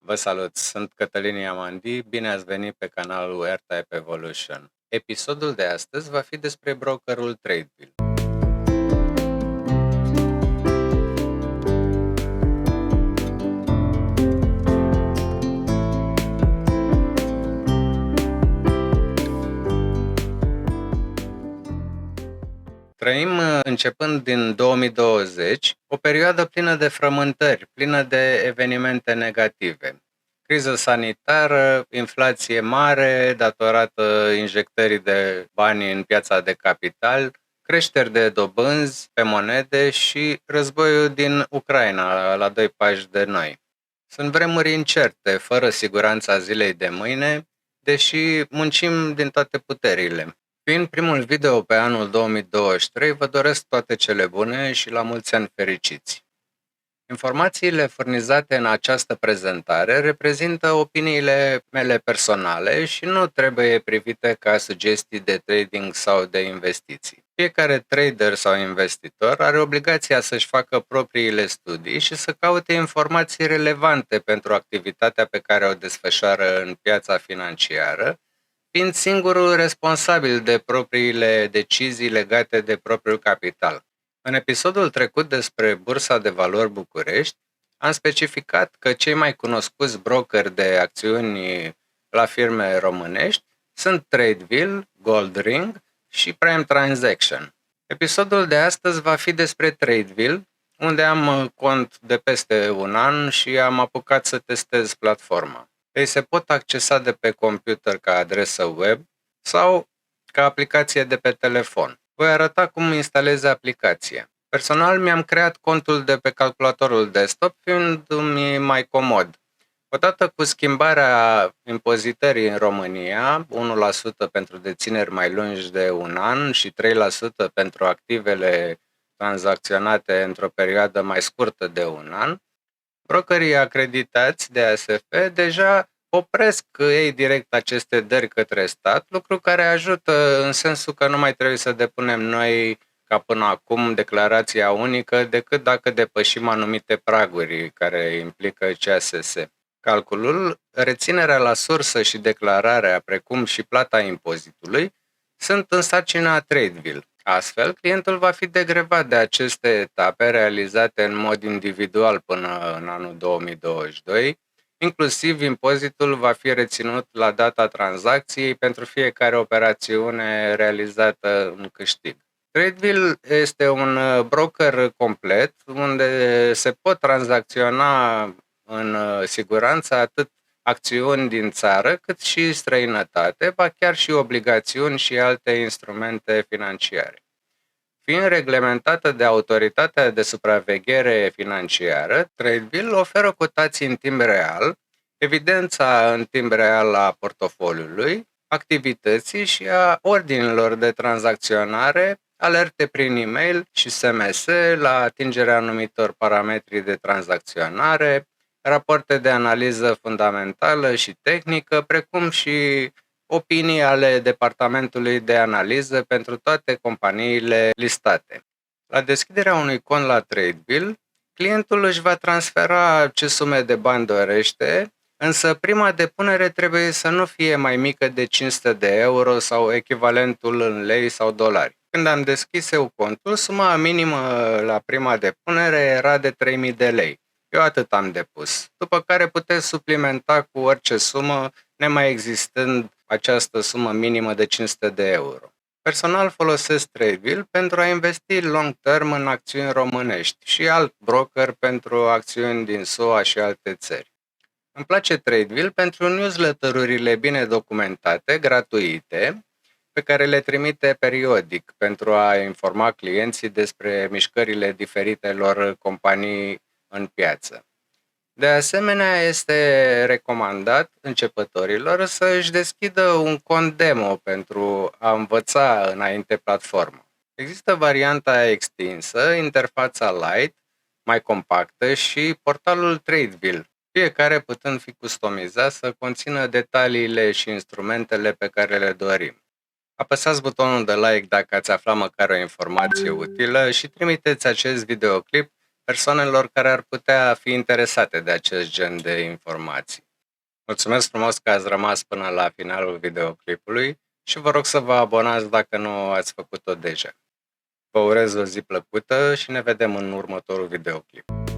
Vă salut, sunt Cătălin Iamandi, bine ați venit pe canalul AirType Evolution. Episodul de astăzi va fi despre brokerul TradeVill. Trăim, începând din 2020, o perioadă plină de frământări, plină de evenimente negative. Criză sanitară, inflație mare datorată injectării de bani în piața de capital, creșteri de dobânzi pe monede și războiul din Ucraina, la 2 pași de noi. Sunt vremuri incerte, fără siguranța zilei de mâine, deși muncim din toate puterile. Fiind primul video pe anul 2023, vă doresc toate cele bune și la mulți ani fericiți. Informațiile furnizate în această prezentare reprezintă opiniile mele personale și nu trebuie privite ca sugestii de trading sau de investiții. Fiecare trader sau investitor are obligația să-și facă propriile studii și să caute informații relevante pentru activitatea pe care o desfășoară în piața financiară, fiind singurul responsabil de propriile decizii legate de propriul capital. În episodul trecut despre Bursa de Valori București, am specificat că cei mai cunoscuți brokeri de acțiuni la firme românești sunt TradeVill, Goldring și Prime Transaction. Episodul de astăzi va fi despre TradeVill, unde am cont de peste un an și am apucat să testez platforma. Ei se pot accesa de pe computer ca adresă web sau ca aplicație de pe telefon. Voi arăta cum instalez aplicația. Personal mi-am creat contul de pe calculatorul desktop, fiind-mi mai comod. Odată cu schimbarea impozitării în România, 1% pentru dețineri mai lungi de un an și 3% pentru activele tranzacționate într-o perioadă mai scurtă de un an, brokerii acreditați de ASF deja opresc ei direct aceste dări către stat, lucru care ajută în sensul că nu mai trebuie să depunem noi, ca până acum, declarația unică, decât dacă depășim anumite praguri care implică CASS. Calculul, reținerea la sursă și declararea, precum și plata impozitului, sunt în sarcina TradeVill. Astfel, clientul va fi degrevat de aceste etape realizate în mod individual până în anul 2022, inclusiv impozitul va fi reținut la data tranzacției pentru fiecare operațiune realizată în câștig. TradeVill este un broker complet unde se pot tranzacționa în siguranță atât acțiuni din țară, cât și străinătate, ba chiar și obligațiuni și alte instrumente financiare. Fiind reglementată de Autoritatea de Supraveghere Financiară, TradeVill oferă cotații în timp real, evidența în timp real a portofoliului, activității și a ordinilor de tranzacționare, alerte prin e-mail și SMS la atingerea anumitor parametri de tranzacționare, rapoarte de analiză fundamentală și tehnică, precum și opinii ale departamentului de analiză pentru toate companiile listate. La deschiderea unui cont la TradeVill, clientul își va transfera ce sume de bani dorește, însă prima depunere trebuie să nu fie mai mică de 500 de euro sau echivalentul în lei sau dolari. Când am deschis eu contul, suma minimă la prima depunere era de 3.000 de lei. Eu atât am depus, după care puteți suplimenta cu orice sumă, nemai existând această sumă minimă de 500 de euro. Personal folosesc TradeVill pentru a investi long term în acțiuni românești și alt broker pentru acțiuni din SUA și alte țări. Îmi place TradeVill pentru newsletter-urile bine documentate, gratuite, pe care le trimite periodic pentru a informa clienții despre mișcările diferitelor companii în piață. De asemenea, este recomandat începătorilor să își deschidă un cont demo pentru a învăța înainte platforma. Există varianta extinsă, interfața Lite, mai compactă și portalul TradeVill, fiecare putând fi customizat să conțină detaliile și instrumentele pe care le dorim. Apăsați butonul de like dacă ați aflat măcar o informație utilă și trimiteți acest videoclip persoanelor care ar putea fi interesate de acest gen de informații. Mulțumesc frumos că ați rămas până la finalul videoclipului și vă rog să vă abonați dacă nu ați făcut-o deja. Vă urez o zi plăcută și ne vedem în următorul videoclip.